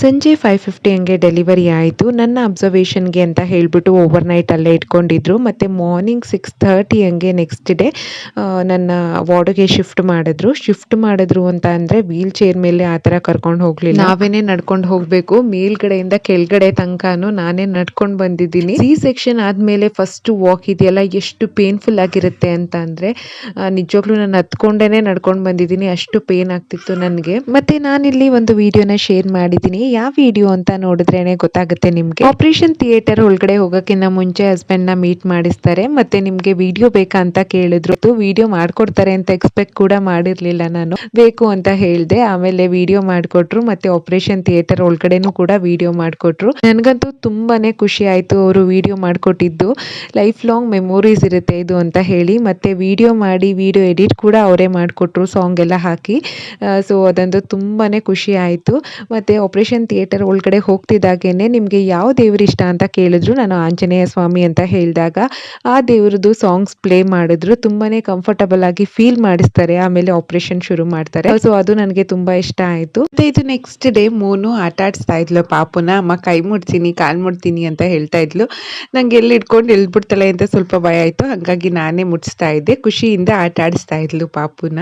ಸಂಜೆ 5:50 ಹಂಗೆ ಡೆಲಿವರಿ ಆಯಿತು. ನನ್ನ ಅಬ್ಸರ್ವೇಷನ್ಗೆ ಅಂತ ಹೇಳಿಬಿಟ್ಟು ಓವರ್‌ನೈಟ್ ಅಲ್ಲೇ ಇಟ್ಕೊಂಡಿದ್ರು. ಮತ್ತು ಮಾರ್ನಿಂಗ್ 6:30 ಹಂಗೆ ನೆಕ್ಸ್ಟ್ ಡೇ ನನ್ನ ವಾರ್ಡ್‌ಗೆ ಶಿಫ್ಟ್ ಮಾಡಿದ್ರು ಅಂತ ಅಂದರೆ ವೀಲ್ ಚೇರ್ ಮೇಲೆ ಆ ಥರ ಕರ್ಕೊಂಡು ಹೋಗಲಿಲ್ಲ. ನಾವೇನೇ ನಡ್ಕೊಂಡು ಹೋಗಬೇಕು. ಮೇಲ್ಗಡೆಯಿಂದ ಕೆಳಗಡೆ ತನಕನೂ ನಾನೇ ನಡ್ಕೊಂಡು ಬಂದಿದ್ದೀನಿ. ಸಿ ಸೆಕ್ಷನ್ ಆದಮೇಲೆ ಫಸ್ಟ್ ವಾಕ್ ಇದೆಯಲ್ಲ, ಎಷ್ಟು ಪೇನ್ಫುಲ್ ಆಗಿರುತ್ತೆ ಅಂತ ಅಂದರೆ ನಿಜವಾಗ್ಲೂ ನಾನು ಹತ್ಕೊಂಡೇ ನಡ್ಕೊಂಡು ಬಂದಿದ್ದೀನಿ. ಅಷ್ಟು ಪೇನ್ ಆಗ್ತಿತ್ತು ನನಗೆ. ಮತ್ತು ನಾನಿಲ್ಲಿ ಒಂದು ವಿಡಿಯೋನ ಶೇರ್ ಮಾಡಿದ್ದೀನಿ. ಯಾವ ವಿಡಿಯೋ ಅಂತ ನೋಡಿದ್ರೇನೆ ಗೊತ್ತಾಗುತ್ತೆ ನಿಮಗೆ. ಆಪರೇಷನ್ ಥಿಯೇಟರ್ ಒಳಗಡೆ ಹೋಗೋಕ್ಕಿಂತ ಮುಂಚೆ ಹಸ್ಬೆಂಡ್ನ ಮೀಟ್ ಮಾಡಿಸ್ತಾರೆ. ಮತ್ತೆ ನಿಮಗೆ ವಿಡಿಯೋ ಬೇಕಾ ಅಂತ ಕೇಳಿದ್ರು. ವಿಡಿಯೋ ಮಾಡ್ಕೊಡ್ತಾರೆ ಅಂತ ಎಕ್ಸ್ಪೆಕ್ಟ್ ಕೂಡ ಮಾಡಿರಲಿಲ್ಲ ನಾನು. ಬೇಕು ಅಂತ ಹೇಳಿದೆ. ಆಮೇಲೆ ವಿಡಿಯೋ ಮಾಡಿಕೊಟ್ರು. ಮತ್ತೆ ಆಪರೇಷನ್ ಥಿಯೇಟರ್ ಒಳಗಡೆನೂ ಕೂಡ ವಿಡಿಯೋ ಮಾಡಿಕೊಟ್ರು. ನನಗಂತೂ ತುಂಬಾನೇ ಖುಷಿ ಆಯಿತು ಅವರು ವಿಡಿಯೋ ಮಾಡಿಕೊಟ್ಟಿದ್ದು. ಲೈಫ್ ಲಾಂಗ್ ಮೆಮೊರೀಸ್ ಇರುತ್ತೆ ಇದು ಅಂತ ಹೇಳಿ. ಮತ್ತೆ ವಿಡಿಯೋ ಮಾಡಿ ವಿಡಿಯೋ ಎಡಿಟ್ ಕೂಡ ಅವರೇ ಮಾಡಿಕೊಟ್ರು, ಸಾಂಗ್ ಎಲ್ಲ ಹಾಕಿ. ಸೊ ಅದಂತೂ ತುಂಬಾನೇ ಖುಷಿ ಆಯಿತು. ಮತ್ತು ಆಪರೇಷನ್ ಥಿಯೇಟರ್ ಒಳಗಡೆ ಹೋಗ್ತಿದ್ದಾಗೇನೆ ನಿಮಗೆ ಯಾವ ದೇವ್ರು ಇಷ್ಟ ಅಂತ ಕೇಳಿದ್ರು. ನಾನು ಆಂಜನೇಯ ಸ್ವಾಮಿ ಅಂತ ಹೇಳಿದಾಗ ಆ ದೇವ್ರದ್ದು ಸಾಂಗ್ಸ್ ಪ್ಲೇ ಮಾಡಿದ್ರು. ತುಂಬಾನೇ ಕಂಫರ್ಟಬಲ್ ಆಗಿ ಫೀಲ್ ಮಾಡಿಸ್ತಾರೆ. ಆಮೇಲೆ ಆಪರೇಷನ್ ಶುರು ಮಾಡ್ತಾರೆ. ಸೊ ಅದು ನನಗೆ ತುಂಬಾ ಇಷ್ಟ ಆಯಿತು. ಮತ್ತೆ ಇದು ನೆಕ್ಸ್ಟ್ ಡೇ ಮೂನು ಆಟ ಆಡಿಸ್ತಾ ಇದ್ಲು ಪಾಪುನ. ಅಮ್ಮ ಕೈ ಮುಡ್ತೀನಿ ಕಾಲು ಮುಡ್ತೀನಿ ಅಂತ ಹೇಳ್ತಾ ಇದ್ಲು. ನಂಗೆ ಎಲ್ಲಿ ಇಟ್ಕೊಂಡು ಎಲ್ಬಿಡ್ತಾಳೆ ಅಂತ ಸ್ವಲ್ಪ ಭಯ ಆಯಿತು. ಹಾಗಾಗಿ ನಾನೇ ಮುಡಿಸ್ತಾ ಇದ್ದೆ. ಖುಷಿಯಿಂದ ಆಟ ಆಡಿಸ್ತಾ ಇದ್ಲು ಪಾಪುನ.